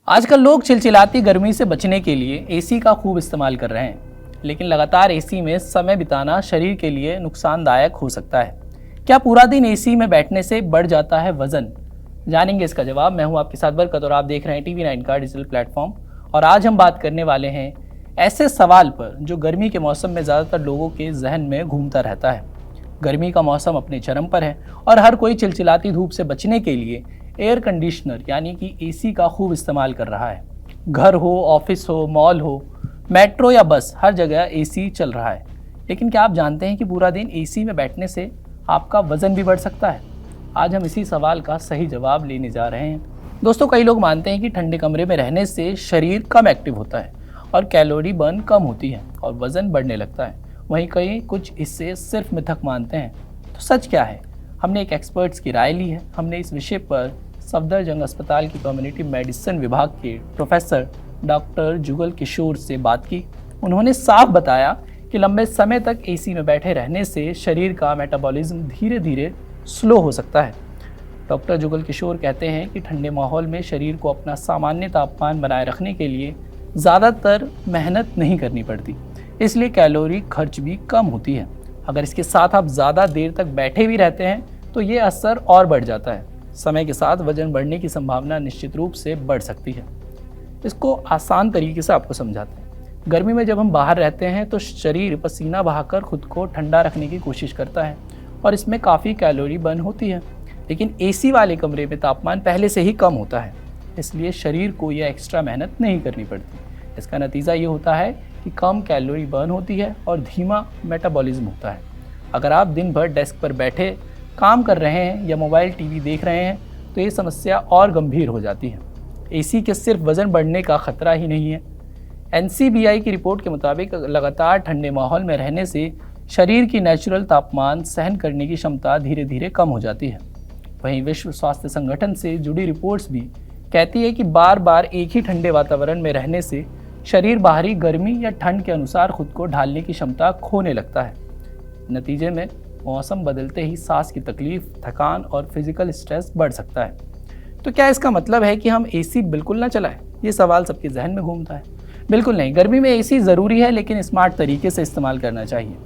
आजकल लोग चिलचिलाती गर्मी से बचने के लिए एसी का खूब इस्तेमाल कर रहे हैं, लेकिन लगातार एसी में समय बिताना शरीर के लिए नुकसानदायक हो सकता है। क्या पूरा दिन एसी में बैठने से बढ़ जाता है वजन? जानेंगे इसका जवाब। मैं हूं आपके साथ बरकत और आप देख रहे हैं TV9 का डिजिटल प्लेटफॉर्म। और आज हम बात करने वाले हैं ऐसे सवाल पर जो गर्मी के मौसम में ज़्यादातर लोगों के जहन में घूमता रहता है। गर्मी का मौसम अपने चरम पर है और हर कोई चिलचिलाती धूप से बचने के लिए एयर कंडीशनर यानी कि एसी का खूब इस्तेमाल कर रहा है। घर हो, ऑफिस हो, मॉल हो, मेट्रो या बस, हर जगह एसी चल रहा है। लेकिन क्या आप जानते हैं कि पूरा दिन एसी में बैठने से आपका वज़न भी बढ़ सकता है? आज हम इसी सवाल का सही जवाब लेने जा रहे हैं। दोस्तों, कई लोग मानते हैं कि ठंडे कमरे में रहने से शरीर कम एक्टिव होता है और कैलोरी बर्न कम होती है और वज़न बढ़ने लगता है। वहीं कई कुछ इससे सिर्फ मिथक मानते हैं। तो सच क्या है? हमने एक एक्सपर्ट्स की राय ली है। हमने इस विषय पर सफदरजंग अस्पताल की कम्युनिटी मेडिसिन विभाग के प्रोफेसर डॉक्टर जुगल किशोर से बात की। उन्होंने साफ बताया कि लंबे समय तक एसी में बैठे रहने से शरीर का मेटाबॉलिज्म धीरे धीरे स्लो हो सकता है। डॉक्टर जुगल किशोर कहते हैं कि ठंडे माहौल में शरीर को अपना सामान्य तापमान बनाए रखने के लिए ज़्यादातर मेहनत नहीं करनी पड़ती, इसलिए कैलोरी खर्च भी कम होती है। अगर इसके साथ आप ज़्यादा देर तक बैठे भी रहते हैं तो ये असर और बढ़ जाता है। समय के साथ वजन बढ़ने की संभावना निश्चित रूप से बढ़ सकती है। इसको आसान तरीके से आपको समझाते हैं। गर्मी में जब हम बाहर रहते हैं तो शरीर पसीना बहाकर खुद को ठंडा रखने की कोशिश करता है और इसमें काफ़ी कैलोरी बर्न होती है। लेकिन एसी वाले कमरे में तापमान पहले से ही कम होता है, इसलिए शरीर को यह एक्स्ट्रा मेहनत नहीं करनी पड़ती। इसका नतीजा ये होता है कि कम कैलोरी बर्न होती है और धीमा मेटाबॉलिज्म होता है। अगर आप दिन भर डेस्क पर बैठे काम कर रहे हैं या मोबाइल टीवी देख रहे हैं तो ये समस्या और गंभीर हो जाती है। एसी के सिर्फ वज़न बढ़ने का खतरा ही नहीं है। NCBI की रिपोर्ट के मुताबिक लगातार ठंडे माहौल में रहने से शरीर की नेचुरल तापमान सहन करने की क्षमता धीरे धीरे कम हो जाती है। वहीं विश्व स्वास्थ्य संगठन से जुड़ी रिपोर्ट्स भी कहती है कि बार बार एक ही ठंडे वातावरण में रहने से शरीर बाहरी गर्मी या ठंड के अनुसार खुद को ढालने की क्षमता खोने लगता है। नतीजे में मौसम बदलते ही सांस की तकलीफ, थकान और फिजिकल स्ट्रेस बढ़ सकता है। तो क्या इसका मतलब है कि हम एसी बिल्कुल ना चलाएं? ये सवाल सबके जहन में घूमता है। बिल्कुल नहीं। गर्मी में एसी ज़रूरी है, लेकिन स्मार्ट तरीके से इस्तेमाल करना चाहिए।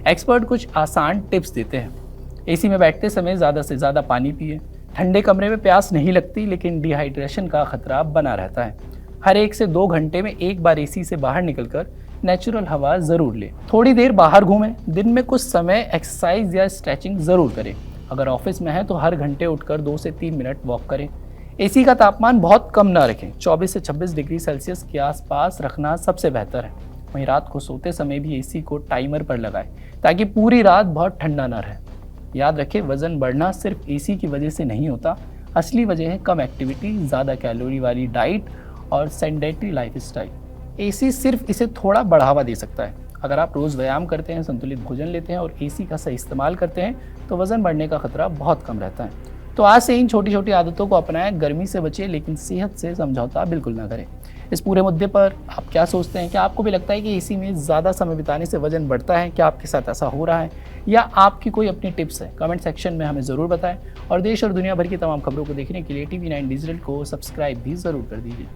एक्सपर्ट कुछ आसान टिप्स देते हैं। एसी में बैठते समय ज़्यादा से ज़्यादा पानी पिए। ठंडे कमरे में प्यास नहीं लगती, लेकिन डिहाइड्रेशन का खतरा बना रहता है। हर 1 से 2 घंटे में एक बार एसी से बाहर निकलकर नेचुरल हवा ज़रूर लें। थोड़ी देर बाहर घूमें। दिन में कुछ समय एक्सरसाइज या स्ट्रेचिंग ज़रूर करें। अगर ऑफिस में है तो हर घंटे उठकर 2 से 3 मिनट वॉक करें। एसी का तापमान बहुत कम ना रखें। 24 से 26 डिग्री सेल्सियस के आसपास रखना सबसे बेहतर है। वहीं रात को सोते समय भी एसी को टाइमर पर लगाएं ताकि पूरी रात बहुत ठंडा ना रहे। याद रखें, वज़न बढ़ना सिर्फ एसी की वजह से नहीं होता। असली वजह है कम एक्टिविटी, ज़्यादा कैलोरी वाली डाइट और सेडेंटरी लाइफस्टाइल। एसी सिर्फ इसे थोड़ा बढ़ावा दे सकता है। अगर आप रोज़ व्यायाम करते हैं, संतुलित भोजन लेते हैं और एसी का सही इस्तेमाल करते हैं तो वज़न बढ़ने का खतरा बहुत कम रहता है। तो आज से इन छोटी छोटी आदतों को अपनाएं। गर्मी से बचें, लेकिन सेहत से समझौता बिल्कुल ना करें। इस पूरे मुद्दे पर आप क्या सोचते हैं? क्या आपको भी लगता है कि एसी में ज़्यादा समय बिताने से वज़न बढ़ता है? क्या आपके साथ ऐसा हो रहा है या आपकी कोई अपनी टिप्स है? कमेंट सेक्शन में हमें ज़रूर बताएं और देश और दुनिया भर की तमाम खबरों को देखने के लिए TV9 डिजिटल को सब्सक्राइब भी ज़रूर कर दीजिए।